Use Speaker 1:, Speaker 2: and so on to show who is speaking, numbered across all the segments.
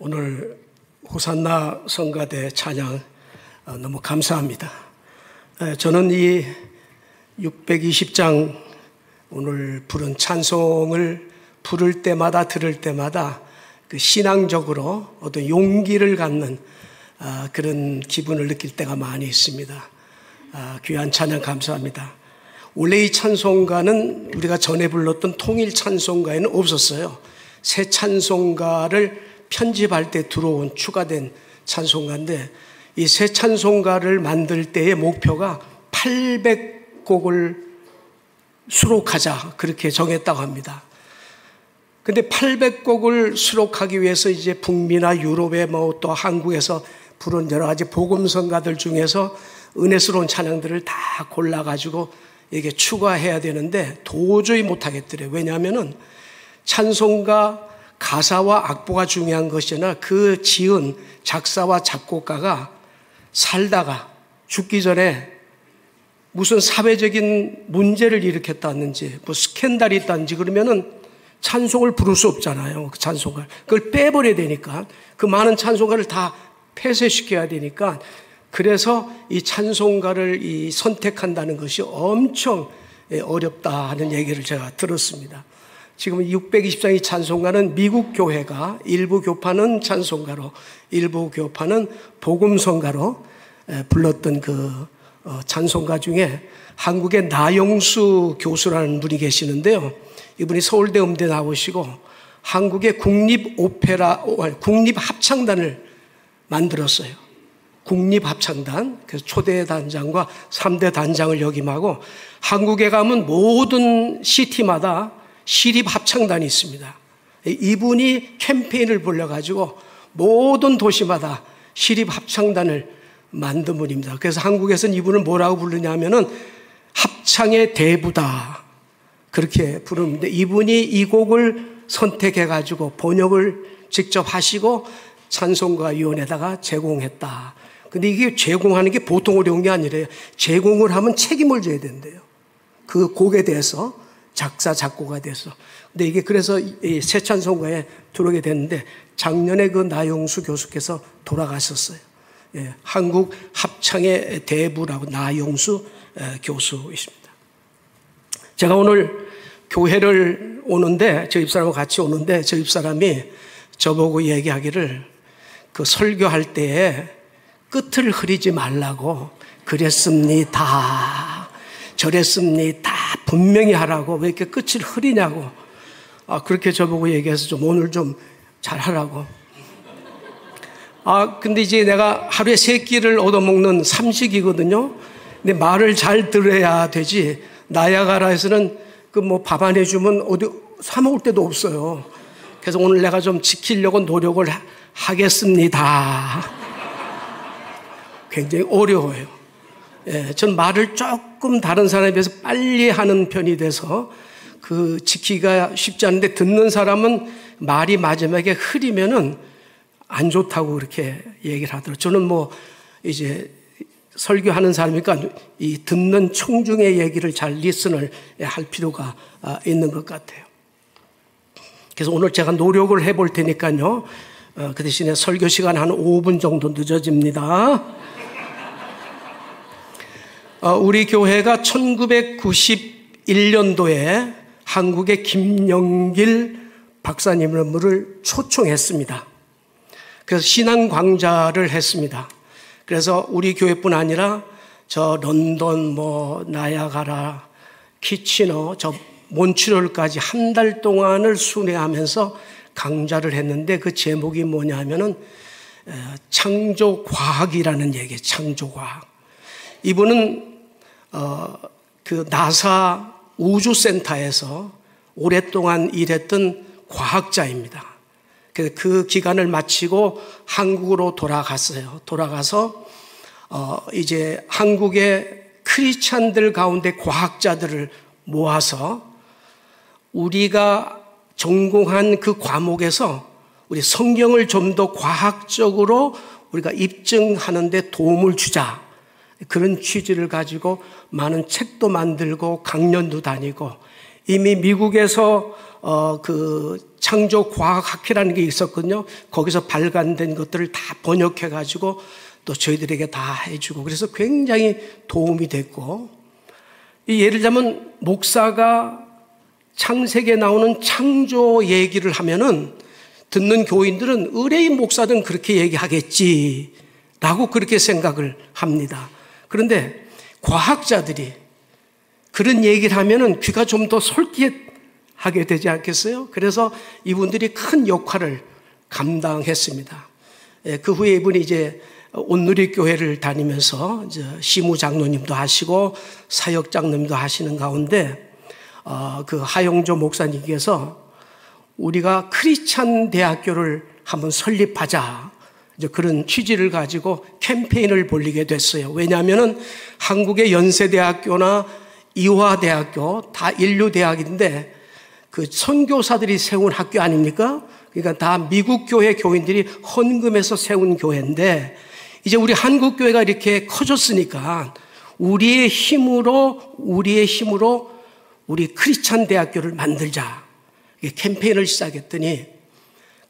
Speaker 1: 오늘 호산나 성가대 찬양 너무 감사합니다. 저는 이 620장 오늘 부른 찬송을 부를 때마다 들을 때마다 그 신앙적으로 어떤 용기를 갖는 그런 기분을 느낄 때가 많이 있습니다. 귀한 찬양 감사합니다. 원래 이 찬송가는 우리가 전에 불렀던 통일 찬송가에는 없었어요. 새 찬송가를 편집할 때 들어온 추가된 찬송가인데 이 새 찬송가를 만들 때의 목표가 800곡을 수록하자 그렇게 정했다고 합니다. 근데 800곡을 수록하기 위해서 이제 북미나 유럽에 또 한국에서 부른 여러 가지 복음성가들 중에서 은혜스러운 찬양들을 다 골라가지고 이게 추가해야 되는데 도저히 못하겠더래요. 왜냐하면은 찬송가 가사와 악보가 중요한 것이나 그 지은 작사와 작곡가가 살다가 죽기 전에 무슨 사회적인 문제를 일으켰다든지 뭐 스캔들이 있다든지 그러면은 찬송을 부를 수 없잖아요. 그 찬송가를. 그걸 빼버려야 되니까 그 많은 찬송가를 다 폐쇄시켜야 되니까 그래서 이 찬송가를 선택한다는 것이 엄청 어렵다 하는 얘기를 제가 들었습니다. 지금 620장의 찬송가는 미국 교회가 일부 교파는 찬송가로 일부 교파는 복음성가로 불렀던 그 찬송가 중에 한국의 나영수 교수라는 분이 계시는데요. 이분이 서울대 음대 나오시고 한국의 국립합창단을 만들었어요. 국립합창단, 그래서 초대 단장과 3대 단장을 역임하고 한국에 가면 모든 시티마다 시립합창단이 있습니다. 이분이 캠페인을 벌여가지고 모든 도시마다 시립합창단을 만든 분입니다. 그래서 한국에서는 이분을 뭐라고 부르냐면은 합창의 대부다 그렇게 부르는데 이분이 이 곡을 선택해가지고 번역을 직접 하시고 찬송가위원회에다가 제공했다. 근데 이게 제공하는 게 보통 어려운 게 아니래요. 제공을 하면 책임을 져야 된대요. 그 곡에 대해서 작사 작곡에 대해서. 근데 이게 그래서 이 새 찬송가에 들어오게 됐는데 작년에 그 나영수 교수께서 돌아가셨어요. 예, 한국 합창의 대부라고 나영수 교수이십니다. 제가 오늘 교회를 오는데 저 집사람하고 같이 오는데 저 집사람이 저보고 얘기하기를 그 설교할 때에 끝을 흐리지 말라고 그랬습니다. 저랬습니다. 분명히 하라고 왜 이렇게 끝을 흐리냐고 그렇게 저보고 얘기해서 좀 오늘 좀 잘하라고. 근데 이제 내가 하루에 3끼를 얻어먹는 삼식이거든요. 근데 말을 잘 들어야 되지. 나야가라에서는 그 뭐 밥 안 해주면 어디 사 먹을 데도 없어요. 그래서 오늘 내가 좀 지키려고 노력을 하겠습니다. 굉장히 어려워요. 예, 전 말을 조금 다른 사람에 비해서 빨리 하는 편이 돼서 그 지키기가 쉽지 않은데 듣는 사람은 말이 마지막에 흐리면은 안 좋다고 그렇게 얘기를 하더라고요. 저는 뭐 이제 설교하는 사람이니까 이 듣는 청중의 얘기를 잘 리슨을 할 필요가 있는 것 같아요. 그래서 오늘 제가 노력을 해볼 테니까요. 그 대신에 설교 시간 한 5분 정도 늦어집니다. 우리 교회가 1991년도에 한국의 김영길 박사님을 초청했습니다. 그래서 신앙광자를 했습니다. 그래서 우리 교회뿐 아니라 저 런던, 나야가라, 키치너, 저 몬트리올까지 한 달 동안을 순회하면서 강좌를 했는데 그 제목이 뭐냐 하면은 창조과학이라는 얘기예요. 창조과학. 이분은 그 나사 우주센터에서 오랫동안 일했던 과학자입니다. 그 기간을 마치고 한국으로 돌아갔어요. 돌아가서 이제 한국의 크리스찬들 가운데 과학자들을 모아서 우리가 전공한 그 과목에서 우리 성경을 좀 더 과학적으로 우리가 입증하는 데 도움을 주자. 그런 취지를 가지고 많은 책도 만들고 강연도 다니고 이미 미국에서 그 창조과학학회라는 게 있었거든요. 거기서 발간된 것들을 다 번역해가지고 또 저희들에게 다 해주고 그래서 굉장히 도움이 됐고, 예를 들자면 목사가 창세기에 나오는 창조 얘기를 하면은 듣는 교인들은 의뢰인 목사들은 그렇게 얘기하겠지라고 그렇게 생각을 합니다. 그런데 과학자들이 그런 얘기를 하면은 귀가 좀 더 솔깃하게 되지 않겠어요? 그래서 이분들이 큰 역할을 감당했습니다. 그 후에 이분이 이제 온누리교회를 다니면서 이제 시무장로님도 하시고 사역장로님도 하시는 가운데 그 하용조 목사님께서 우리가 크리스찬 대학교를 한번 설립하자, 이제 그런 취지를 가지고 캠페인을 벌이게 됐어요. 왜냐하면은 한국의 연세대학교나 이화대학교 다 인류대학인데 그 선교사들이 세운 학교 아닙니까? 그러니까 다 미국 교회 교인들이 헌금해서 세운 교회인데 이제 우리 한국 교회가 이렇게 커졌으니까 우리의 힘으로 우리 크리스찬 대학교를 만들자, 캠페인을 시작했더니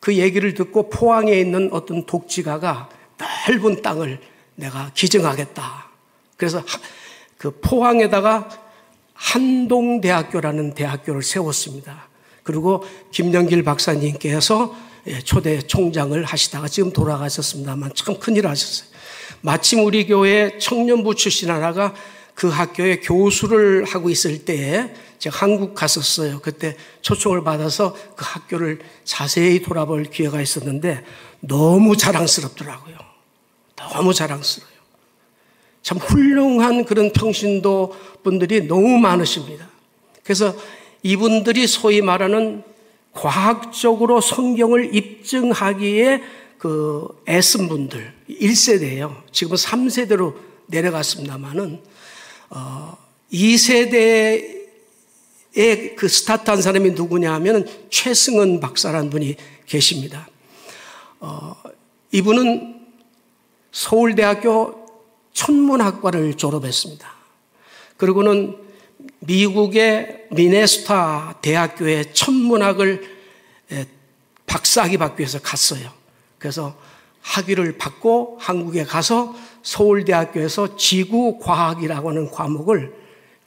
Speaker 1: 그 얘기를 듣고 포항에 있는 어떤 독지가가 넓은 땅을 내가 기증하겠다. 그래서 그 포항에다가 한동대학교라는 대학교를 세웠습니다. 그리고 김영길 박사님께서 초대 총장을 하시다가 지금 돌아가셨습니다만 참 큰일 하셨어요. 마침 우리 교회 청년부 출신 하나가 그 학교에 교수를 하고 있을 때에 제가 한국 갔었어요. 그때 초청을 받아서 그 학교를 자세히 돌아볼 기회가 있었는데 너무 자랑스럽더라고요. 너무 자랑스러워요. 참 훌륭한 그런 평신도 분들이 너무 많으십니다. 그래서 이분들이 소위 말하는 과학적으로 성경을 입증하기에 그 애쓴 분들 1세대예요. 지금은 3세대로 내려갔습니다만은 2세대에 그 스타트한 사람이 누구냐 하면 최승은 박사라는 분이 계십니다. 이분은 서울대학교 천문학과를 졸업했습니다. 그리고는 미국의 미네소타 대학교에 천문학을 박사학위 받기 위해서 갔어요. 그래서 학위를 받고 한국에 가서 서울대학교에서 지구과학이라고 하는 과목을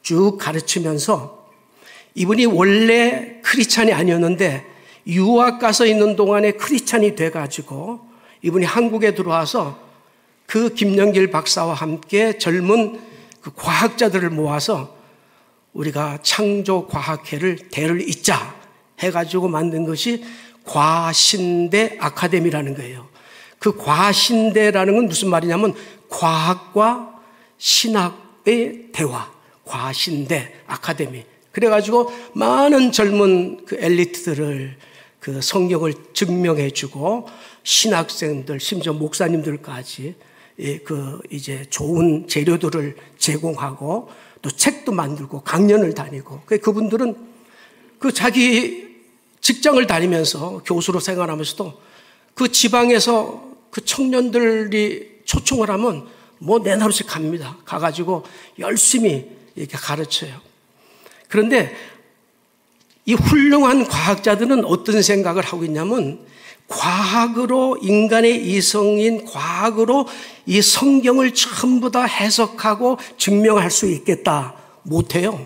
Speaker 1: 쭉 가르치면서 이분이 원래 크리스찬이 아니었는데 유학 가서 있는 동안에 크리스찬이 돼가지고 이분이 한국에 들어와서 그 김영길 박사와 함께 젊은 그 과학자들을 모아서 우리가 창조과학회를 대를 잇자 해가지고 만든 것이 과신대 아카데미라는 거예요. 그 과신대라는 건 무슨 말이냐면 과학과 신학의 대화, 과신대 아카데미. 그래가지고 많은 젊은 그 엘리트들을 그 성경을 증명해주고 신학생들, 심지어 목사님들까지 그 이제 좋은 재료들을 제공하고 또 책도 만들고 강연을 다니고 그분들은 그 자기 직장을 다니면서 교수로 생활하면서도 그 지방에서 그 청년들이 초청을 하면 뭐 내나루씩 갑니다. 가가지고 열심히 이렇게 가르쳐요. 그런데 이 훌륭한 과학자들은 어떤 생각을 하고 있냐면 과학으로 인간의 이성인 과학으로 이 성경을 전부 다 해석하고 증명할 수 있겠다. 못해요.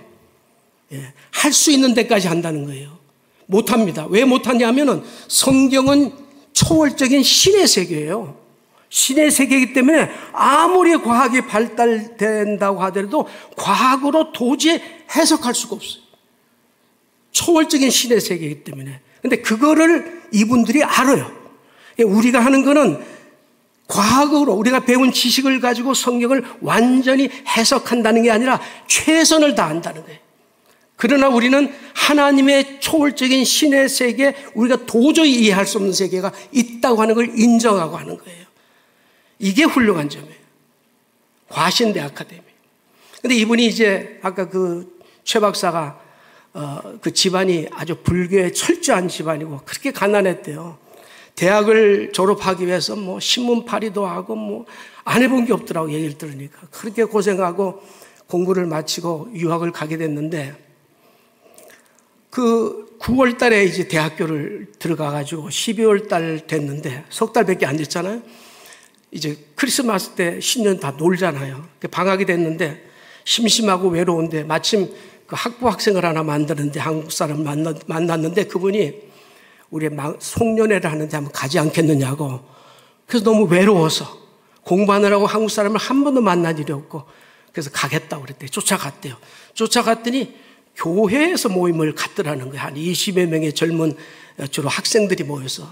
Speaker 1: 할 수 있는 데까지 한다는 거예요. 못합니다. 왜 못하냐면은 성경은 초월적인 신의 세계예요. 신의 세계이기 때문에 아무리 과학이 발달된다고 하더라도 과학으로 도저히 해석할 수가 없어요. 초월적인 신의 세계이기 때문에. 근데 그거를 이분들이 알아요. 우리가 하는 거는 과학으로 우리가 배운 지식을 가지고 성경을 완전히 해석한다는 게 아니라 최선을 다한다는 거예요. 그러나 우리는 하나님의 초월적인 신의 세계, 우리가 도저히 이해할 수 없는 세계가 있다고 하는 걸 인정하고 하는 거예요. 이게 훌륭한 점이에요. 과신대 아카데미. 근데 이분이 이제 아까 그 최 박사가 그 집안이 아주 불교에 철저한 집안이고 그렇게 가난했대요. 대학을 졸업하기 위해서 뭐 신문팔이도 하고 뭐 안 해본 게 없더라고 얘기를 들으니까. 그렇게 고생하고 공부를 마치고 유학을 가게 됐는데 그 9월 달에 이제 대학교를 들어가가지고 12월 달 됐는데 석 달밖에 안 됐잖아요. 이제 크리스마스 때 신년 다 놀잖아요. 방학이 됐는데 심심하고 외로운데 마침 그 학부 학생을 하나 만드는데 한국 사람 만났는데 그분이 우리 송년회를 하는데 한번 가지 않겠느냐고. 그래서 너무 외로워서 공부하느라고 한국 사람을 한 번도 만난 일이 없고 그래서 가겠다고 그랬대요. 쫓아갔대요. 쫓아갔더니 교회에서 모임을 갖더라는 거예요. 한 20여 명의 젊은 주로 학생들이 모여서.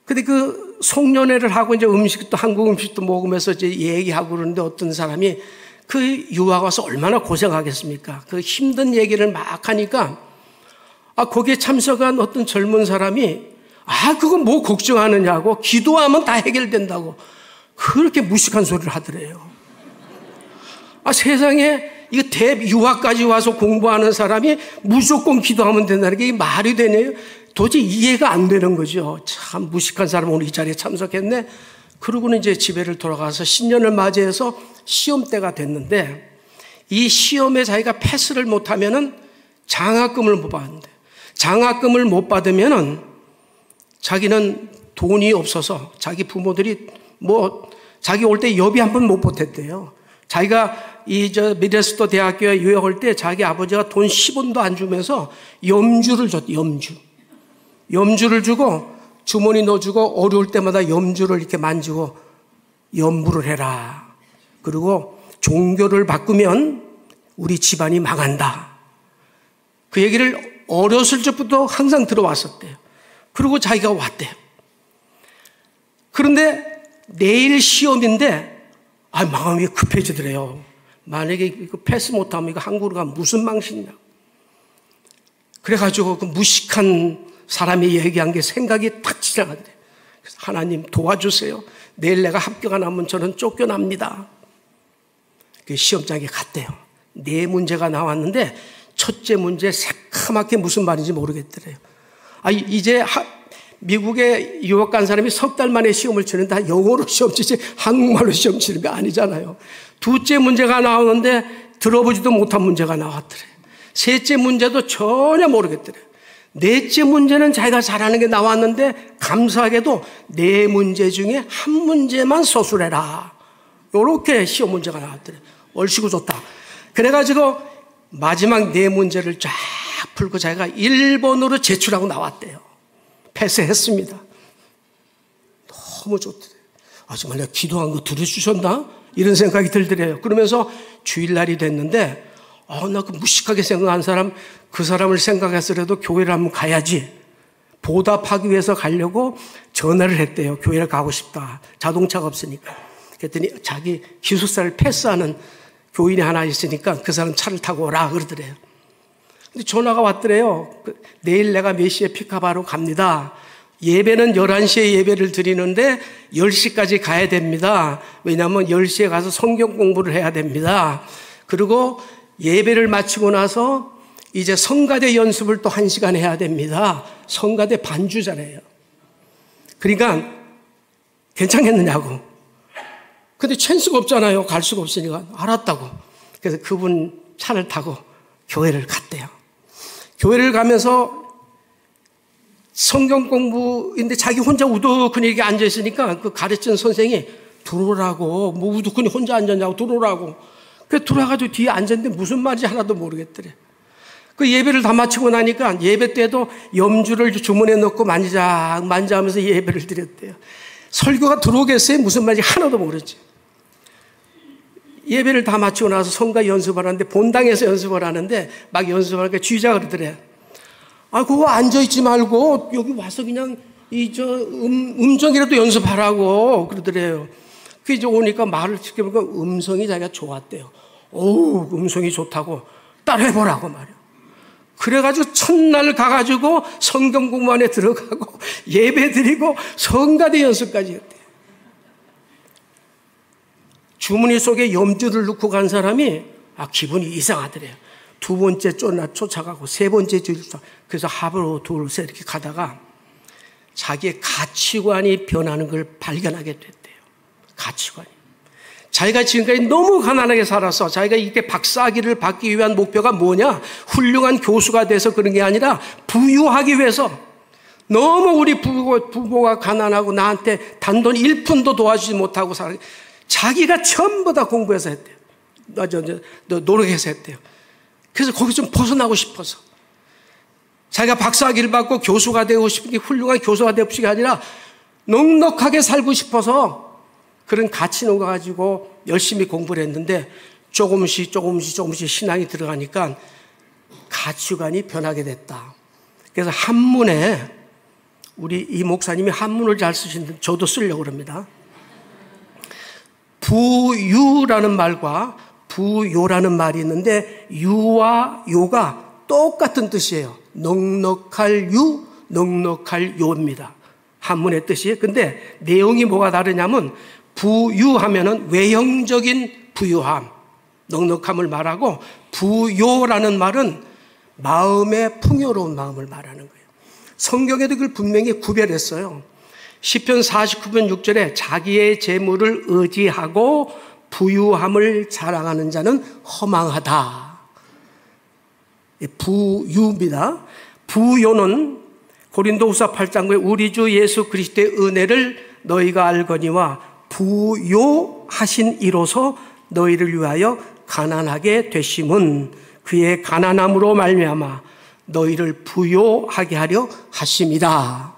Speaker 1: 근데 그 송년회를 하고 이제 음식도 한국 음식도 먹으면서 이제 얘기하고 그러는데 어떤 사람이 그 유학 와서 얼마나 고생하겠습니까? 그 힘든 얘기를 막 하니까 거기에 참석한 어떤 젊은 사람이 그거 뭐 걱정하느냐고 기도하면 다 해결된다고 그렇게 무식한 소리를 하더래요. 세상에 이거 유학까지 와서 공부하는 사람이 무조건 기도하면 된다는 게 말이 되네요. 도저히 이해가 안 되는 거죠. 참 무식한 사람 오늘 이 자리에 참석했네. 그러고는 이제 집에를 돌아가서 신년을 맞이해서 시험 때가 됐는데 이 시험에 자기가 패스를 못하면은 장학금을 못 받는데 장학금을 못 받으면은 자기는 돈이 없어서 자기 부모들이 자기 올 때 여비 한 번 못 보탰대요. 자기가 미네소타 대학교에 유학할 때 자기 아버지가 돈 10원도 안 주면서 염주를 줬대, 염주를 주고 주머니 넣어주고 어려울 때마다 염주를 이렇게 만지고 염불을 해라. 그리고 종교를 바꾸면 우리 집안이 망한다. 그 얘기를 어렸을 적부터 항상 들어왔었대요. 그리고 자기가 왔대요. 그런데 내일 시험인데 마음이 급해지더래요. 만약에 이거 패스 못하면 이거 한국으로 가면 무슨 망신이냐. 그래가지고 그 무식한 사람이 얘기한 게 생각이 탁 지나가더래요. 그래서 하나님 도와주세요. 내일 내가 합격 안 하면 저는 쫓겨납니다. 그 시험장에 갔대요. 4문제가 나왔는데 첫째 문제 새카맣게 무슨 말인지 모르겠더래요. 이제 미국에 유학 간 사람이 석 달 만에 시험을 치는데 다 영어로 시험 치지 한국말로 시험 치는 게 아니잖아요. 둘째 문제가 나오는데 들어보지도 못한 문제가 나왔더래요. 셋째 문제도 전혀 모르겠더래요. 넷째 문제는 자기가 잘하는 게 나왔는데 감사하게도 4문제 중에 한 문제만 소술해라. 이렇게 시험 문제가 나왔더래요. 얼씨구 좋다. 그래가지고 마지막 4문제를 쫙 풀고 자기가 1번으로 제출하고 나왔대요. 패스했습니다. 너무 좋더래요. 정말 내가 기도한 거 들어주셨나? 이런 생각이 들더래요. 그러면서 주일날이 됐는데 나 그 무식하게 생각한 사람 그 사람을 생각해서라도 교회를 한번 가야지. 보답하기 위해서 가려고 전화를 했대요. 교회를 가고 싶다. 자동차가 없으니까. 그랬더니 자기 기숙사를 패스하는 교인이 하나 있으니까 그 사람 차를 타고 오라 그러더래요. 근데 전화가 왔더래요. 내일 내가 몇 시에 픽업하러 갑니다. 예배는 11시에 예배를 드리는데 10시까지 가야 됩니다. 왜냐하면 10시에 가서 성경 공부를 해야 됩니다. 그리고 예배를 마치고 나서 이제 성가대 연습을 또 1시간 해야 됩니다. 성가대 반주잖아요. 그러니까 괜찮겠느냐고. 근데 찬스가 없잖아요. 갈 수가 없으니까. 알았다고. 그래서 그분 차를 타고 교회를 갔대요. 교회를 가면서 성경 공부인데 자기 혼자 우두커니 이렇게 앉아있으니까 그 가르치는 선생이 들어오라고, 우두커니 혼자 앉았냐고 들어오라고. 그래서 들어와가지고 뒤에 앉았는데 무슨 말인지 하나도 모르겠더래. 그 예배를 다 마치고 나니까 예배 때도 염주를 주머니에 넣고 만지하면서 예배를 드렸대요. 설교가 들어오겠어요? 무슨 말인지 하나도 모르지. 예배를 다 마치고 나서 성가 연습을 하는데 본당에서 연습을 하는데 막 연습하니까 주의자 그러더래. 그거 앉아있지 말고 여기 와서 그냥 음정이라도 연습하라고 그러더래요. 그 이제 오니까 말을 시켜보니까 음성이 자기가 좋았대요. 음성이 좋다고 따라해보라고 말이야. 그래가지고 첫날 가가지고 성경 공부안에 들어가고 예배 드리고 성가대 연습까지 했대요. 주머니 속에 염주를 넣고 간 사람이 기분이 이상하더래요. 2번째 쫓아가고 3번째 쫓아가고 그래서 하루 둘 셋 이렇게 가다가 자기의 가치관이 변하는 걸 발견하게 됐대요. 가치관이. 자기가 지금까지 너무 가난하게 살아서 자기가 이렇게 박사학위를 받기 위한 목표가 뭐냐? 훌륭한 교수가 돼서 그런 게 아니라 부유하기 위해서. 너무 우리 부모가 가난하고 나한테 단돈 1푼도 도와주지 못하고 자기가 전부 다 공부해서 했대요. 노력해서 했대요. 그래서 거기 좀 벗어나고 싶어서. 자기가 박사학위를 받고 교수가 되고 싶은 게 훌륭한 교수가 되고 싶은 게 아니라 넉넉하게 살고 싶어서 그런 가치는 거 가지고 열심히 공부를 했는데 조금씩 신앙이 들어가니까 가치관이 변하게 됐다. 그래서 한문에 우리 이 목사님이 한문을 잘 쓰시는데 저도 쓰려고 합니다. 부유라는 말과 부요라는 말이 있는데 유와 요가 똑같은 뜻이에요. 넉넉할 유, 넉넉할 요입니다. 한문의 뜻이. 근데 내용이 뭐가 다르냐면 부유하면은 외형적인 부유함, 넉넉함을 말하고 부요라는 말은 마음의 풍요로운 마음을 말하는 거예요. 성경에도 그걸 분명히 구별했어요. 시편 49편 6절에 자기의 재물을 의지하고 부유함을 자랑하는 자는 허망하다. 부유입니다. 부요는 고린도후서 8장 9에 우리 주 예수 그리스도의 은혜를 너희가 알거니와 부요하신 이로서 너희를 위하여 가난하게 되심은 그의 가난함으로 말미암아 너희를 부요하게 하려 하심이다.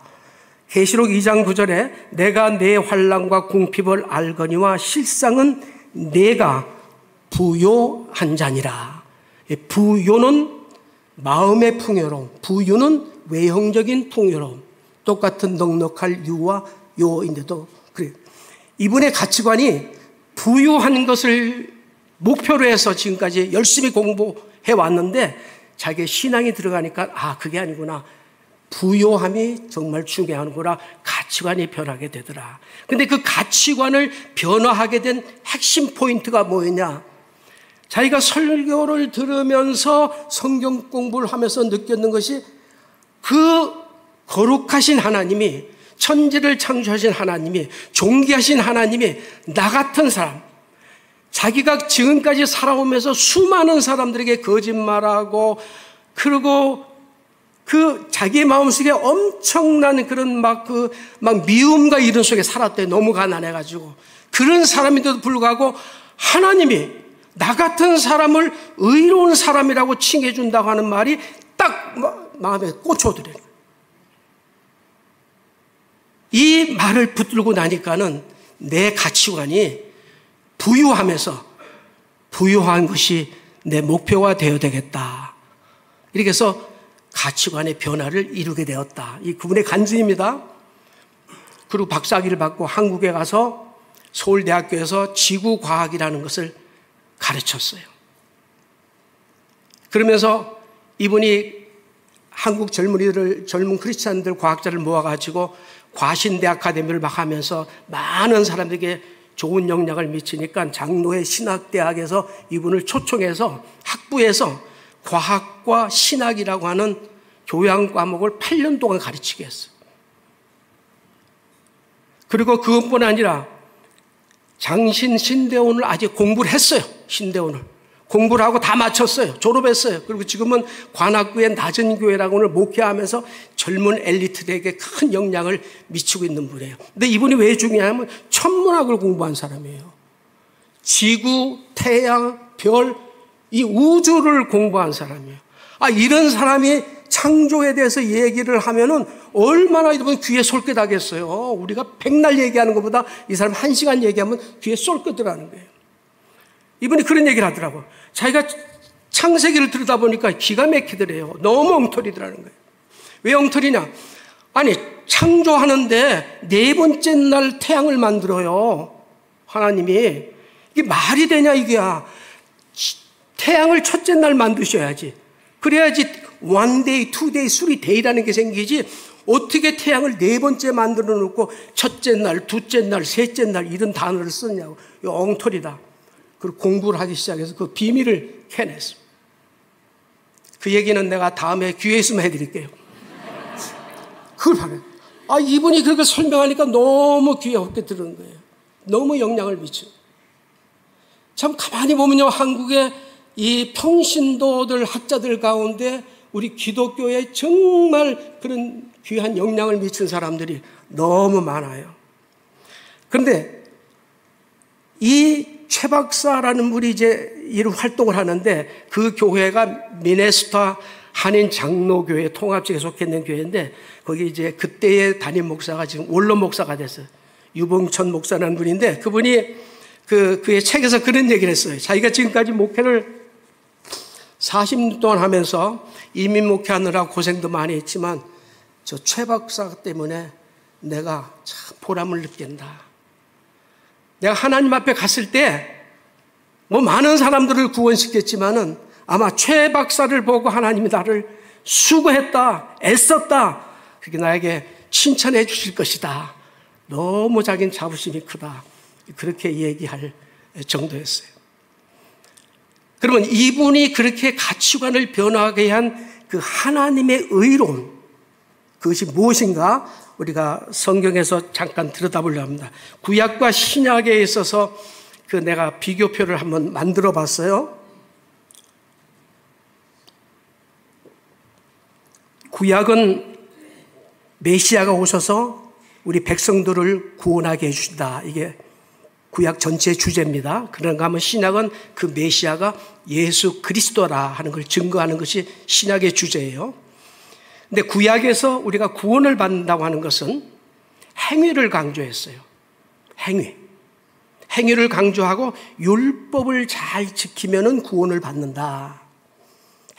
Speaker 1: 계시록 2장 9절에 내가 내 환난과 궁핍을 알거니와 실상은 내가 부요한 자니라. 부요는 마음의 풍요로움, 부유는 외형적인 풍요로움. 똑같은 넉넉할 유와 요인데도 그래요. 이분의 가치관이 부유한 것을 목표로 해서 지금까지 열심히 공부해 왔는데 자기의 신앙이 들어가니까 그게 아니구나. 부요함이 정말 중요하구나. 가치관이 변하게 되더라. 근데 그 가치관을 변화하게 된 핵심 포인트가 뭐였냐? 자기가 설교를 들으면서 성경 공부를 하면서 느꼈는 것이 그 거룩하신 하나님이, 천지를 창조하신 하나님이, 존귀하신 하나님이 나 같은 사람, 자기가 지금까지 살아오면서 수많은 사람들에게 거짓말하고 그리고 그 자기의 마음속에 엄청난 그런 막 미움과 이런 속에 살았대. 너무 가난해가지고. 그런 사람인데도 불구하고 하나님이 나 같은 사람을 의로운 사람이라고 칭해준다고 하는 말이 딱 마음에 꽂혀들어요. 이 말을 붙들고 나니까는 내 가치관이 부유하면서 부유한 것이 내 목표가 되어야 되겠다. 이렇게 해서 가치관의 변화를 이루게 되었다. 이 그분의 간증입니다. 그리고 박사학위를 받고 한국에 가서 서울대학교에서 지구과학이라는 것을 가르쳤어요. 그러면서 이분이 한국 젊은 크리스찬들, 과학자를 모아가지고 과신대 아카데미를 막 하면서 많은 사람들에게 좋은 영향을 미치니까 장로회 신학대학에서 이분을 초청해서 학부에서 과학과 신학이라고 하는 교양 과목을 8년 동안 가르치게 했어요. 그리고 그것뿐 아니라 장신 신대원을 아직 공부를 했어요. 신대원을. 공부를 하고 다 마쳤어요. 졸업했어요. 그리고 지금은 관악구의 낮은 교회라고 오늘 목회하면서 젊은 엘리트들에게 큰 영향을 미치고 있는 분이에요. 근데 이분이 왜 중요하냐면 천문학을 공부한 사람이에요. 지구, 태양, 별, 이 우주를 공부한 사람이에요. 이런 사람이 창조에 대해서 얘기를 하면은 얼마나 이분 귀에 솔깃하겠어요. 우리가 백날 얘기하는 것보다 이 사람 1시간 얘기하면 귀에 솔깃하는 거예요. 이분이 그런 얘기를 하더라고요. 자기가 창세기를 들여다보니까 기가 막히더래요. 너무 엉터리더라는 거예요. 왜 엉터리냐? 아니, 창조하는데 네 번째 날 태양을 만들어요. 하나님이. 이게 말이 되냐, 이게야. 태양을 첫째 날 만드셔야지. 그래야지 one day, two day, three day라는 게 생기지. 어떻게 태양을 네 번째 만들어 놓고 첫째 날, 둘째 날, 셋째 날 이런 단어를 쓰냐고. 이거 엉터리다. 그리고 공부를 하기 시작해서 그 비밀을 캐냈어. 그 얘기는 내가 다음에 기회 있으면 해드릴게요. 그걸 바래요. 이분이 그렇게 설명하니까 너무 귀에 헛게 들은 거예요. 너무 영향을 미쳐. 참 가만히 보면요, 한국의 이 평신도들 학자들 가운데 우리 기독교에 정말 그런 귀한 영향을 미친 사람들이 너무 많아요. 그런데 이 최 박사라는 분이 이제 이런 활동을 하는데, 그 교회가 미네소타 한인 장로교회 통합직에 속해 있는 교회인데, 거기 이제 그때의 담임 목사가 지금 원로 목사가 됐어요. 유봉천 목사라는 분인데, 그분이 그의 책에서 그런 얘기를 했어요. 자기가 지금까지 목회를 40년 동안 하면서 이민 목회하느라 고생도 많이 했지만 저 최 박사 때문에 내가 참 보람을 느낀다. 내가 하나님 앞에 갔을 때 뭐 많은 사람들을 구원시켰지만은 아마 최 박사를 보고 하나님이 나를 수고했다, 애썼다, 그렇게 나에게 칭찬해 주실 것이다. 너무 자기는 자부심이 크다. 그렇게 얘기할 정도였어요. 그러면 이분이 그렇게 가치관을 변화하게 한 그 하나님의 의로움, 그것이 무엇인가 우리가 성경에서 잠깐 들여다보려고 합니다. 구약과 신약에 있어서 내가 비교표를 한번 만들어 봤어요. 구약은 메시아가 오셔서 우리 백성들을 구원하게 해주신다. 이게 구약 전체의 주제입니다. 그런가 하면 신약은 그 메시아가 예수 그리스도라 하는 걸 증거하는 것이 신약의 주제예요. 근데 구약에서 우리가 구원을 받는다고 하는 것은 행위를 강조했어요. 행위를 강조하고 율법을 잘 지키면은 구원을 받는다.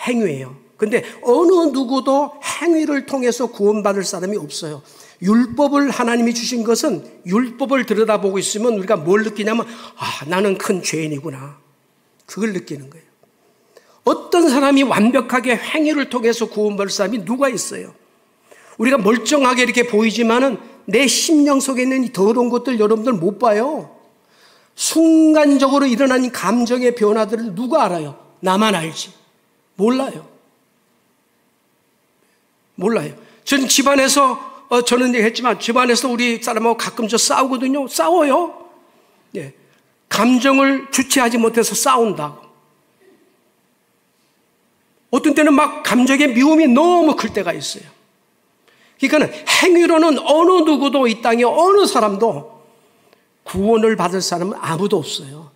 Speaker 1: 행위예요. 근데 어느 누구도 행위를 통해서 구원받을 사람이 없어요. 율법을 하나님이 주신 것은 율법을 들여다보고 있으면 우리가 뭘 느끼냐면, 나는 큰 죄인이구나. 그걸 느끼는 거예요. 어떤 사람이 완벽하게 행위를 통해서 구원받을 사람이 누가 있어요? 우리가 멀쩡하게 이렇게 보이지만은 내 심령 속에 있는 이 더러운 것들 여러분들 못 봐요. 순간적으로 일어나는 감정의 변화들을 누가 알아요? 나만 알지. 몰라요. 저는 집안에서 저는 얘기했지만 집안에서 우리 사람하고 가끔 싸우거든요. 싸워요. 예. 감정을 주체하지 못해서 싸운다고. 어떤 때는 막 감정의 미움이 너무 클 때가 있어요. 그러니까 행위로는 어느 누구도 이 땅에 어느 사람도 구원을 받을 사람은 아무도 없어요.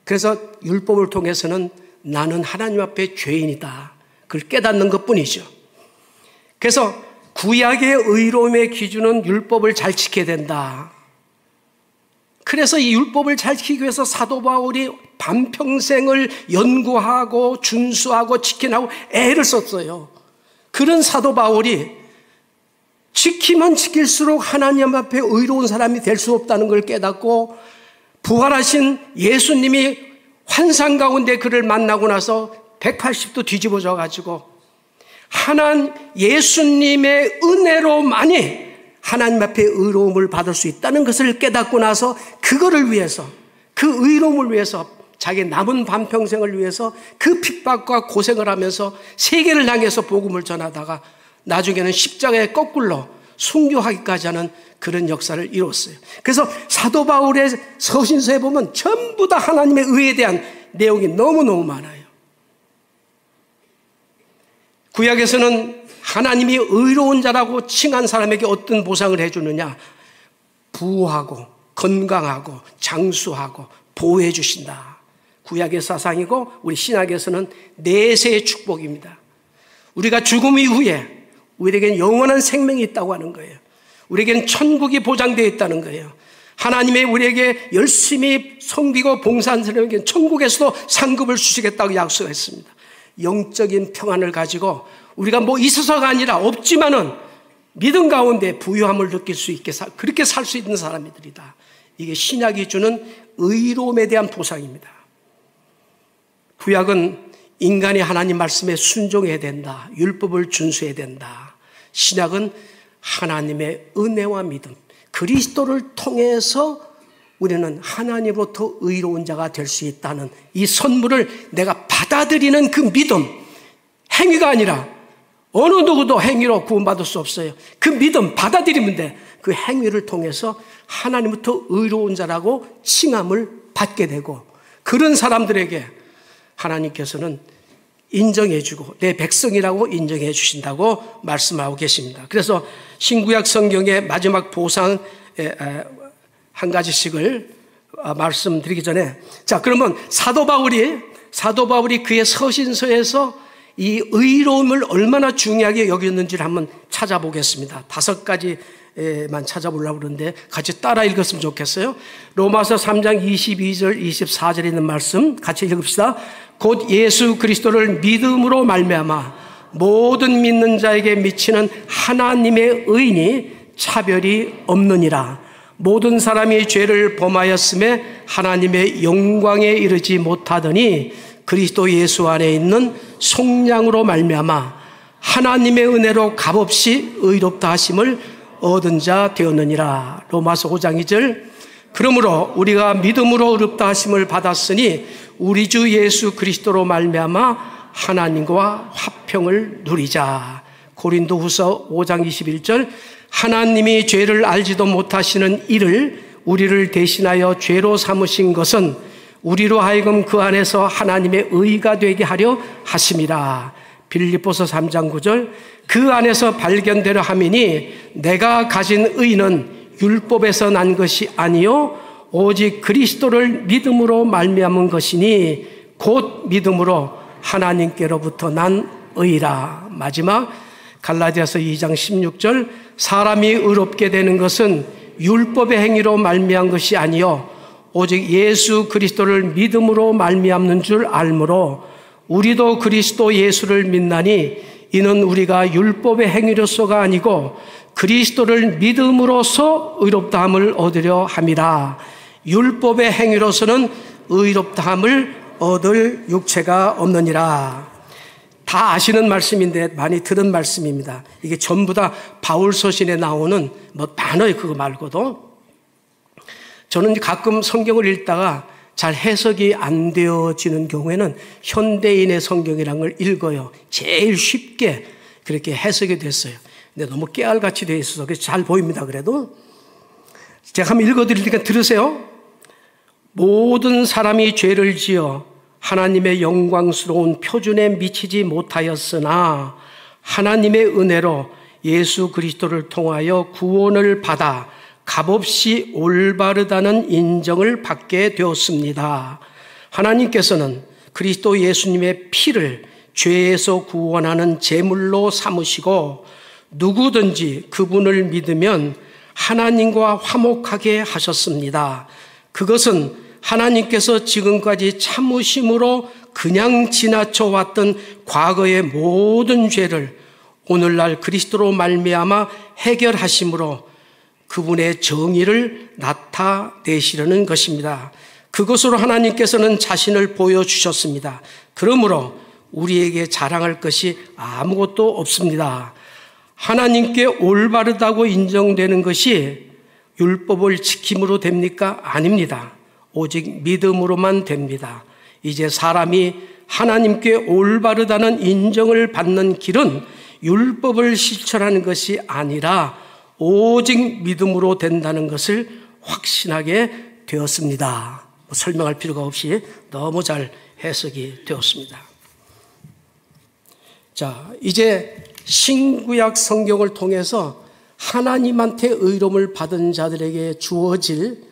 Speaker 1: 그래서 율법을 통해서는 나는 하나님 앞에 죄인이다. 그걸 깨닫는 것뿐이죠. 그래서 구약의 의로움의 기준은 율법을 잘 지켜야 된다. 그래서 이 율법을 잘 지키기 위해서 사도 바울이 반평생을 연구하고 준수하고 지키라고 애를 썼어요. 그런 사도 바울이 지키면 지킬수록 하나님 앞에 의로운 사람이 될 수 없다는 걸 깨닫고 부활하신 예수님이 환상 가운데 그를 만나고 나서 180도 뒤집어져 가지고 예수님의 은혜로만이 하나님 앞에 의로움을 받을 수 있다는 것을 깨닫고 나서 그거를 위해서, 그 의로움을 위해서 자기 남은 반평생을 위해서 그 핍박과 고생을 하면서 세계를 향해서 복음을 전하다가 나중에는 십자가에 거꾸로 순교하기까지 하는 그런 역사를 이뤘어요. 그래서 사도 바울의 서신서에 보면 전부 다 하나님의 의에 대한 내용이 너무너무 많아요. 구약에서는 하나님이 의로운 자라고 칭한 사람에게 어떤 보상을 해주느냐? 부하고 건강하고 장수하고 보호해 주신다. 구약의 사상이고 우리 신약에서는 내세의 축복입니다. 우리가 죽음 이후에 우리에게는 영원한 생명이 있다고 하는 거예요. 우리에게는 천국이 보장되어 있다는 거예요. 하나님의 우리에게 열심히 섬기고 봉사한 사람에게는 천국에서도 상급을 주시겠다고 약속했습니다. 영적인 평안을 가지고 우리가 뭐 있어서가 아니라 없지만은 믿음 가운데 부유함을 느낄 수 있게 그렇게 살 수 있는 사람들이다. 이게 신약이 주는 의로움에 대한 보상입니다. 구약은 인간이 하나님 말씀에 순종해야 된다. 율법을 준수해야 된다. 신약은 하나님의 은혜와 믿음, 그리스도를 통해서 우리는 하나님으로부터 의로운 자가 될 수 있다는 이 선물을 내가 받아들이는 그 믿음, 행위가 아니라 어느 누구도 행위로 구원받을 수 없어요. 그 믿음 받아들이면 돼. 그 행위를 통해서 하나님부터 의로운 자라고 칭함을 받게 되고 그런 사람들에게 하나님께서는 인정해주고 내 백성이라고 인정해 주신다고 말씀하고 계십니다. 그래서 신구약 성경의 마지막 보상 한 가지씩을 말씀드리기 전에, 자, 그러면 사도 바울이 그의 서신서에서 이 의로움을 얼마나 중요하게 여겼는지를 한번 찾아보겠습니다. 5가지만 찾아보려고 그러는데 같이 따라 읽었으면 좋겠어요. 로마서 3장 22절 24절에 있는 말씀 같이 읽읍시다. 곧 예수 그리스도를 믿음으로 말미암아 모든 믿는 자에게 미치는 하나님의 의인이 차별이 없느니라. 모든 사람이 죄를 범하였음에 하나님의 영광에 이르지 못하더니 그리스도 예수 안에 있는 속량으로 말미암아 하나님의 은혜로 값없이 의롭다 하심을 얻은 자 되었느니라. 로마서 5장 2절. 그러므로 우리가 믿음으로 의롭다 하심을 받았으니 우리 주 예수 그리스도로 말미암아 하나님과 화평을 누리자. 고린도후서 5장 21절. 하나님이 죄를 알지도 못하시는 이를 우리를 대신하여 죄로 삼으신 것은 우리로 하여금 그 안에서 하나님의 의가 되게 하려 하심이라. 빌립보서 3장 9절. 그 안에서 발견되려 함이니 내가 가진 의는 율법에서 난 것이 아니요 오직 그리스도를 믿음으로 말미암은 것이니 곧 믿음으로 하나님께로부터 난 의라. 마지막 갈라디아서 2장 16절. 사람이 의롭게 되는 것은 율법의 행위로 말미암은 것이 아니요 오직 예수 그리스도를 믿음으로 말미암는 줄 알므로 우리도 그리스도 예수를 믿나니 이는 우리가 율법의 행위로서가 아니고 그리스도를 믿음으로써 의롭다함을 얻으려 함이라. 율법의 행위로서는 의롭다함을 얻을 육체가 없느니라. 다 아시는 말씀인데 많이 들은 말씀입니다. 이게 전부 다 바울 서신에 나오는 단어예요. 그거 말고도. 저는 가끔 성경을 읽다가 잘 해석이 안 되어지는 경우에는 현대인의 성경이라는 걸 읽어요. 제일 쉽게 그렇게 해석이 됐어요. 근데 너무 깨알같이 되어 있어서 잘 보입니다. 그래도 제가 한번 읽어드릴 테니까 들으세요. 모든 사람이 죄를 지어 하나님의 영광스러운 표준에 미치지 못하였으나 하나님의 은혜로 예수 그리스도를 통하여 구원을 받아 값없이 올바르다는 인정을 받게 되었습니다. 하나님께서는 그리스도 예수님의 피를 죄에서 구원하는 제물로 삼으시고 누구든지 그분을 믿으면 하나님과 화목하게 하셨습니다. 그것은 하나님께서 지금까지 참으심으로 그냥 지나쳐 왔던 과거의 모든 죄를 오늘날 그리스도로 말미암아 해결하심으로 그분의 정의를 나타내시려는 것입니다. 그것으로 하나님께서는 자신을 보여주셨습니다. 그러므로 우리에게 자랑할 것이 아무것도 없습니다. 하나님께 올바르다고 인정되는 것이 율법을 지킴으로 됩니까? 아닙니다. 오직 믿음으로만 됩니다. 이제 사람이 하나님께 올바르다는 인정을 받는 길은 율법을 실천하는 것이 아니라 오직 믿음으로 된다는 것을 확신하게 되었습니다. 설명할 필요가 없이 너무 잘 해석이 되었습니다. 자, 이제 신구약 성경을 통해서 하나님한테 의로움을 받은 자들에게 주어질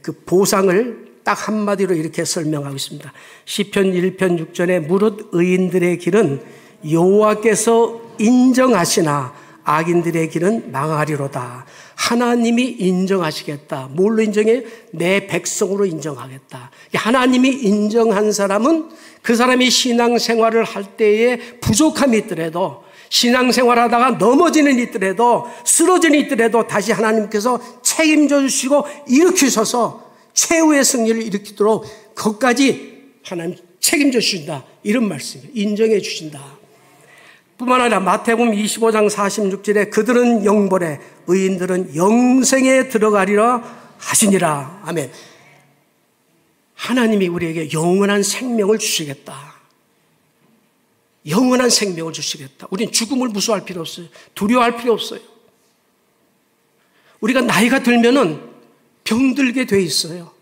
Speaker 1: 그 보상을 딱 한마디로 이렇게 설명하고 있습니다. 시편 1편 6절에 무릇 의인들의 길은 여호와께서 인정하시나 악인들의 길은 망하리로다. 하나님이 인정하시겠다. 뭘로 인정해? 내 백성으로 인정하겠다. 하나님이 인정한 사람은 그 사람이 신앙생활을 할 때에 부족함이 있더라도, 신앙생활하다가 넘어지는 있더라도, 쓰러지는 있더라도 다시 하나님께서 책임져 주시고 일으키셔서 최후의 승리를 일으키도록 그것까지 하나님 책임져 주신다. 이런 말씀이에요. 인정해 주신다. 뿐만 아니라 마태복음 25장 46절에 그들은 영벌에 의인들은 영생에 들어가리라 하시니라. 아멘. 하나님이 우리에게 영원한 생명을 주시겠다. 영원한 생명을 주시겠다. 우린 죽음을 무서워할 필요 없어요. 두려워할 필요 없어요. 우리가 나이가 들면은 병들게 돼 있어요.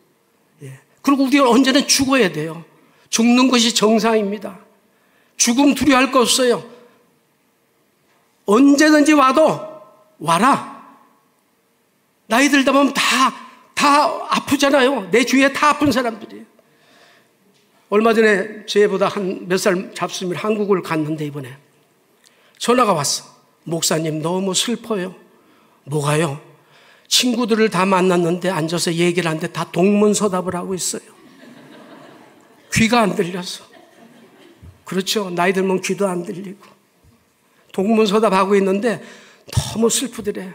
Speaker 1: 그리고 우리가 언제나 죽어야 돼요. 죽는 것이 정상입니다. 죽음 두려워할 거 없어요. 언제든지 와라. 나이 들다 보면 다 아프잖아요. 내 주위에 다 아픈 사람들이에요. 얼마 전에 저보다 한 몇 살 잡수면 한국을 갔는데 이번에 전화가 왔어. 목사님 너무 슬퍼요. 뭐가요? 친구들을 다 만났는데 앉아서 얘기를 하는데 다 동문서답을 하고 있어요. 귀가 안 들려서. 그렇죠. 나이 들면 귀도 안 들리고. 동문서답하고 있는데 너무 슬프더래.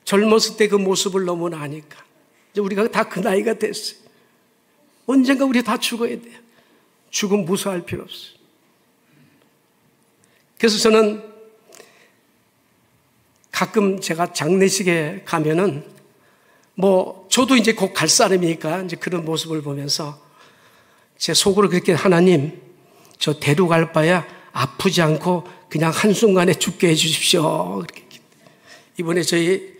Speaker 1: 젊었을 때 그 모습을 너무나 아니까. 이제 우리가 다 그 나이가 됐어요. 언젠가 우리 다 죽어야 돼요. 죽음 무서워할 필요 없어요. 그래서 저는 가끔 제가 장례식에 가면은 저도 이제 곧 갈 사람이니까 이제 그런 모습을 보면서 제 속으로 그렇게 하나님, 저 데려갈 바야 아프지 않고 그냥 한순간에 죽게 해 주십시오. 그렇게. 이번에 저희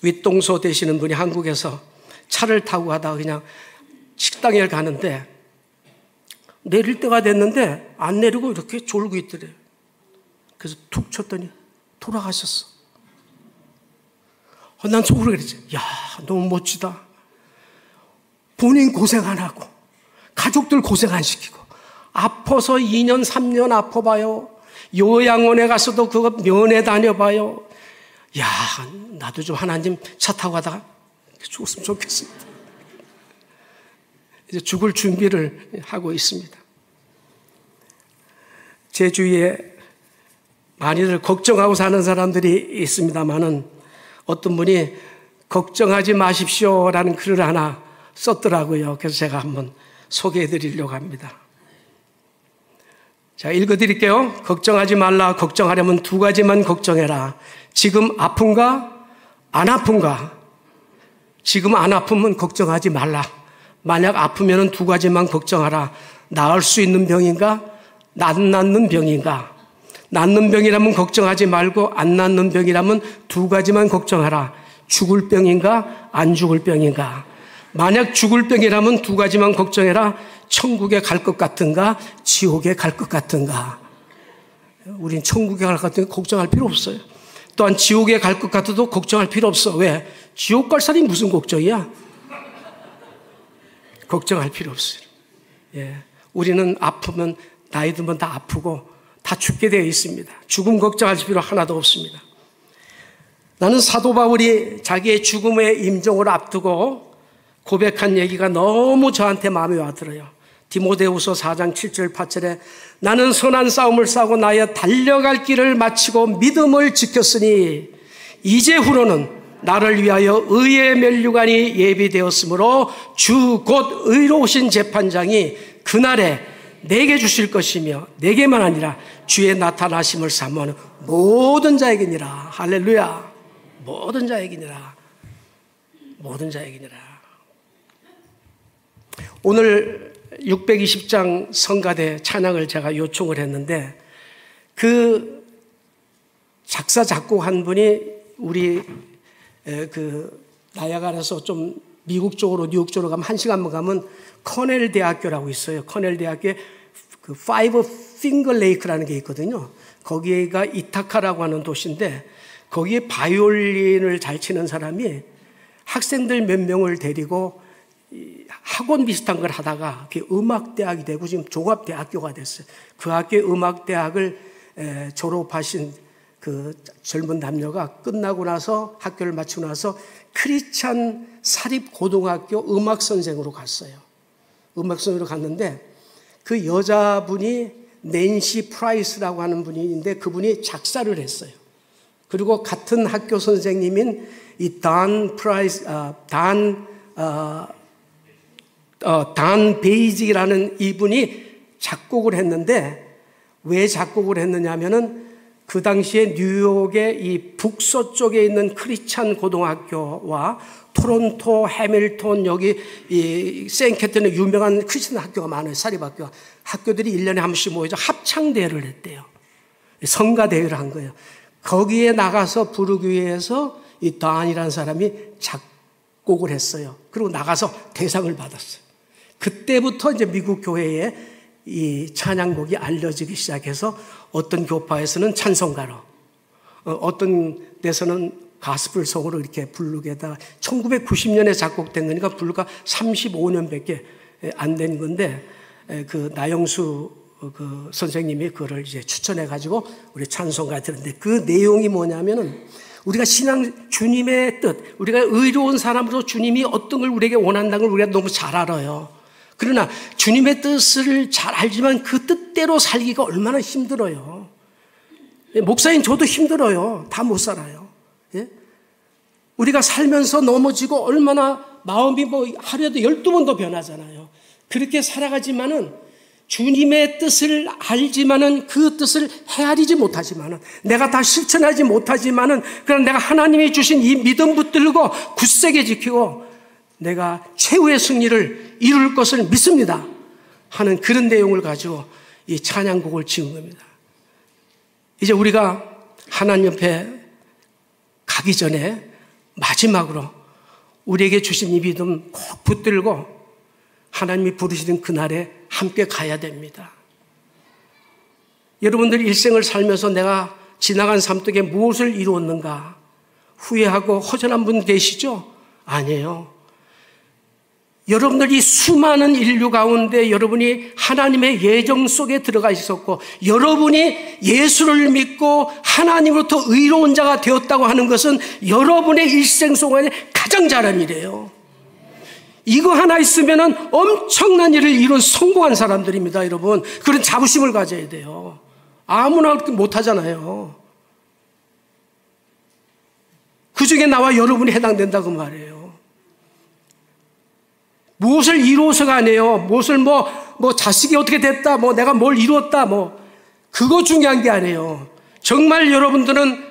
Speaker 1: 윗동서 되시는 분이 한국에서 차를 타고 가다가 그냥 식당에 가는데 내릴 때가 됐는데 안 내리고 이렇게 졸고 있더래요. 그래서 툭 쳤더니 돌아가셨어. 난 속으로 그랬지. 야, 너무 멋지다. 본인 고생 안 하고 가족들 고생 안 시키고 아파서 2년 3년 아파봐요. 요양원에 가서도 그거 면회 다녀봐요. 야, 나도 좀 하나님 차 타고 가다가 죽었으면 좋겠습니다. 이제 죽을 준비를 하고 있습니다. 제 주위에 많이들 걱정하고 사는 사람들이 있습니다만은 어떤 분이 걱정하지 마십시오라는 글을 하나 썼더라고요. 그래서 제가 한번 소개해 드리려고 합니다. 자, 읽어 드릴게요. 걱정하지 말라. 걱정하려면 두 가지만 걱정해라. 지금 아픈가? 안 아픈가? 지금 안 아프면 걱정하지 말라. 만약 아프면 두 가지만 걱정하라. 나을 수 있는 병인가? 안 낫는 병인가? 낫는 병이라면 걱정하지 말고 안 낫는 병이라면 두 가지만 걱정하라. 죽을 병인가? 안 죽을 병인가? 만약 죽을 병이라면 두 가지만 걱정해라. 천국에 갈 것 같은가? 지옥에 갈 것 같은가? 우린 천국에 갈 것 같으니까 걱정할 필요 없어요. 또한 지옥에 갈 것 같아도 걱정할 필요 없어. 왜? 지옥 갈 사람이 무슨 걱정이야? 걱정할 필요 없어요. 예. 우리는 아프면 나이 들면 다 아프고 다 죽게 되어 있습니다. 죽음 걱정할 필요 하나도 없습니다. 나는 사도 바울이 자기의 죽음의 임종을 앞두고 고백한 얘기가 너무 저한테 마음에 와들어요. 디모데후서 4장 7절 8절에 나는 선한 싸움을 싸우고 나의 달려갈 길을 마치고 믿음을 지켰으니 이제후로는 나를 위하여 의의 면류관이 예비되었으므로 주 곧 의로우신 재판장이 그날에 내게 주실 것이며 내게만 아니라 주의 나타나심을 사모하는 모든 자에게니라. 할렐루야. 모든 자에게니라. 모든 자에게니라. 오늘 620장 성가대 찬양을 제가 요청을 했는데 그 작사 작곡한 분이 우리 나야가라서 좀 미국 쪽으로 뉴욕 쪽으로 가면 1시간만 가면 커넬 대학교라고 있어요. 커넬 대학교에 그 파이브 핑거 레이크라는 게 있거든요. 거기가 이타카라고 하는 도시인데 거기에 바이올린을 잘 치는 사람이 학생들 몇 명을 데리고 학원 비슷한 걸 하다가 그게 음악대학이 되고 지금 종합대학교가 됐어요. 그 학교의 음악대학을 졸업하신 그 젊은 남녀가 끝나고 나서 학교를 마치고 나서 크리스찬 사립고등학교 음악선생으로 갔어요. 음악선생으로 갔는데 그 여자분이 낸시 프라이스라고 하는 분이 있는데 그분이 작사를 했어요. 그리고 같은 학교 선생님인 이 단 베이직이라는 이분이 작곡을 했는데 왜 작곡을 했느냐 하면은 그 당시에 뉴욕의 이 북서쪽에 있는 크리스찬 고등학교와 토론토, 해밀턴, 여기 이 세인캐튼에 유명한 크리스찬 학교가 많아요. 사립학교가. 학교들이 1년에 한 번씩 모여서 합창대회를 했대요. 성가대회를 한 거예요. 거기에 나가서 부르기 위해서 이 단이라는 사람이 작곡을 했어요. 그리고 나가서 대상을 받았어요. 그때부터 이제 미국 교회에 이 찬양곡이 알려지기 시작해서 어떤 교파에서는 찬송가로, 어떤 데서는 가스펠송으로 이렇게 부르게다 1990년에 작곡된 거니까 불과 35년밖에 안 된 건데, 그 나영수 그 선생님이 그거를 이제 추천해 가지고 우리 찬송가 들었는데, 그 내용이 뭐냐면은 우리가 주님의 뜻, 우리가 의로운 사람으로 주님이 어떤 걸 우리에게 원한다는 걸 우리가 너무 잘 알아요. 그러나 주님의 뜻을 잘 알지만 그 뜻대로 살기가 얼마나 힘들어요. 목사인 저도 힘들어요. 다 못 살아요. 예? 우리가 살면서 넘어지고 얼마나 마음이 하루에도 12번도 변하잖아요. 그렇게 살아가지만은 주님의 뜻을 알지만은 그 뜻을 헤아리지 못하지만은, 내가 다 실천하지 못하지만은, 그러나 내가 하나님이 주신 이 믿음 붙들고 굳세게 지키고 내가 최후의 승리를 이룰 것을 믿습니다 하는 그런 내용을 가지고 이 찬양곡을 지은 겁니다. 이제 우리가 하나님 옆에 가기 전에 마지막으로 우리에게 주신 이 믿음 꼭 붙들고 하나님이 부르시는 그날에 함께 가야 됩니다. 여러분들 일생을 살면서 내가 지나간 삶 속에 무엇을 이루었는가 후회하고 허전한 분 계시죠? 아니에요. 여러분들이 수많은 인류 가운데 여러분이 하나님의 예정 속에 들어가 있었고, 여러분이 예수를 믿고 하나님으로부터 의로운 자가 되었다고 하는 것은 여러분의 일생 동안에 가장 잘한 일이에요. 이거 하나 있으면은 엄청난 일을 이룬 성공한 사람들입니다, 여러분. 그런 자부심을 가져야 돼요. 아무나 그렇게 못하잖아요. 그 중에 나와 여러분이 해당된다고 말이에요. 무엇을 이루어서가 아니에요. 무엇을 자식이 어떻게 됐다, 내가 뭘 이루었다, 그거 중요한 게 아니에요. 정말 여러분들은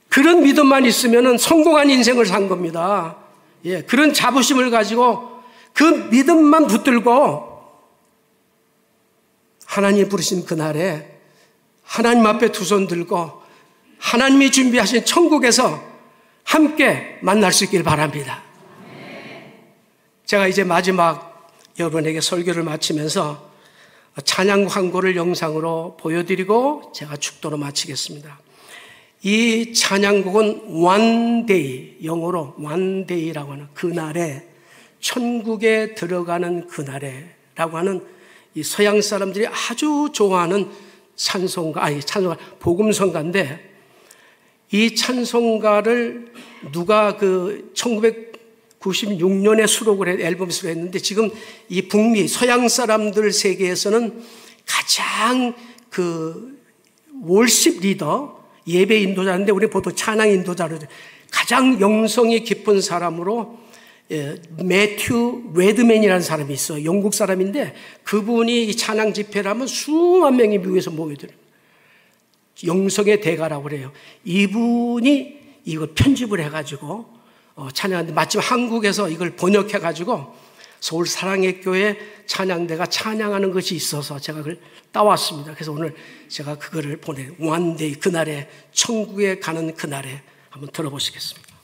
Speaker 1: 그런 믿음만 있으면은 성공한 인생을 산 겁니다. 예, 그런 자부심을 가지고 그 믿음만 붙들고 하나님이 부르신 그날에 하나님 앞에 두 손 들고 하나님이 준비하신 천국에서 함께 만날 수 있길 바랍니다. 제가 이제 마지막 여러분에게 설교를 마치면서 찬양 광고를 영상으로 보여드리고 제가 축도로 마치겠습니다. 이 찬양곡은 One Day, 영어로 One Day라고 하는 그날에, 천국에 들어가는 그날에라고 하는 이 서양 사람들이 아주 좋아하는 찬송가, 복음성가인데, 이 찬송가를 누가 1996년에 수록을 앨범 수록했는데, 지금 이 북미 서양 사람들 세계에서는 가장 월십 리더, 예배 인도자인데 우리 보통 찬양 인도자로 가장 영성이 깊은 사람으로 매튜 레드맨이라는 사람이 있어요. 영국 사람인데 그분이 이 찬양 집회를 하면 수만 명이 미국에서 모여들어요. 영성의 대가라고 그래요. 이분이 이걸 편집을 해가지고 찬양하는데, 마침 한국에서 이걸 번역해가지고 서울 사랑의 교회 찬양대가 찬양하는 것이 있어서 제가 그걸 따왔습니다. 그래서 오늘 제가 그거를 One Day, 그날에, 천국에 가는 그날에 한번 들어보시겠습니다.